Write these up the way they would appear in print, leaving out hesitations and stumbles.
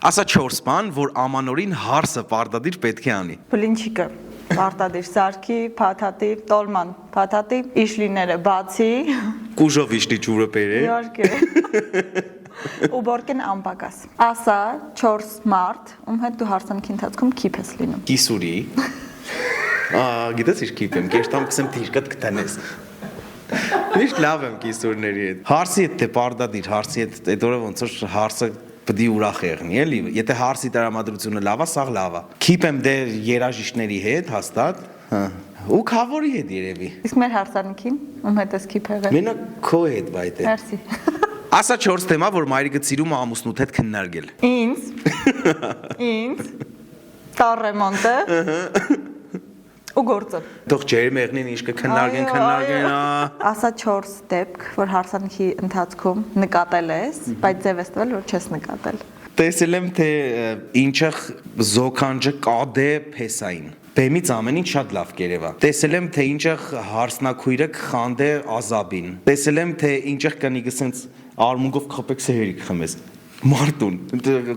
Ասա 4 բան, որ ամանորին հարսը պարտադիր պետք է անի։ Բլինչիկը պարտադիր, սարքի, փաթաթի, տոլման, փաթաթի, իշլիները բացի, Կուժով իշտի ջուրը բերե։ իհարկե։ Ու բորկեն անպակաս։ Ասա 4 մարդ, ում հետ դու հարսանքի ընթացքում քիփ ես լինում։ Կիսուրի։ Գիտես ինչ քիփ եմ, կերտամ կսեմ թիրկատ կտանես։ Միշտ լավ եմ կիսուրների հետ։ Հարսի հետ թե պարտադիր, հարսի հետ այդ օրը ոնց որ հարսը պիտի ուրախ եղնի, էլի։ Եթե հարսի տրամադրությունը լավ է, սաղ լավ է։ Քիփ եմ դեր երաժիշտների հետ, հաստատ։ Ու քավորի հետ երևի։ Իսկ մեր հարսանքին ում հետ ես քիփ եղել։ Մենակ քո հետ բայդ է։ Մերսի։ Ասա 4 թեմա, որ մայրիկը սիրում է ամուսնուդ հետ քննարկել։ Ինձ տար ռեմոնտը ու գործը։ Թող ջեր մեղնին ինչ կքննարկեն, Ասա 4 դեպք, որ հարսանքի ընթացքում նկատել ես, բայց ձև ես տվել, որ չես նկատել։ Տեսել եմ, թե ինչը զոքանջը կադե փեսային։ Բեմից ամեն ինչ շատ լավ կերևա։ Տեսել եմ, թե ինչը հարսնակույրը կխանդե ազաբին։ Տեսել եմ, թե ինչը կանի գսենց արմունգով խփեք սերիկ խմես։ Մարտուն,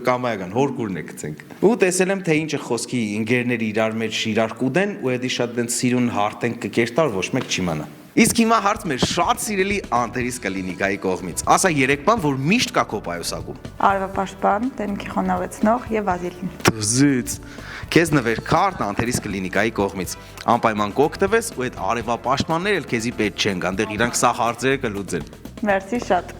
կամայական, հորկուրն է գցենք։ Ու տեսել եմ, թե ինչը խոսքի ինգերները իրար մեջ իրար կուդեն, ու էդի շատ դեն սիրուն հարթեն կկերտար, ոչ մեկ չիմանա։ Իսկ հիմա հարց մեր շատ սիրելի անտերիս կլինիկայի կողմից։ Ասա 3 բան, որ միշտ կա քո պայուսակում։ Արևապաշտպան, դեմքի խոնավեցնող եւ վազելին։ Դզից։ Քեզ նվեր քարտ անտերիս կլինիկայի կողմից։ Անպայման կօգտվես ու այդ արևապաշտպանները քեզի պետք չեն, այնտեղ իրանք սա հարցերը կլուծեն։ Մերսի շատ։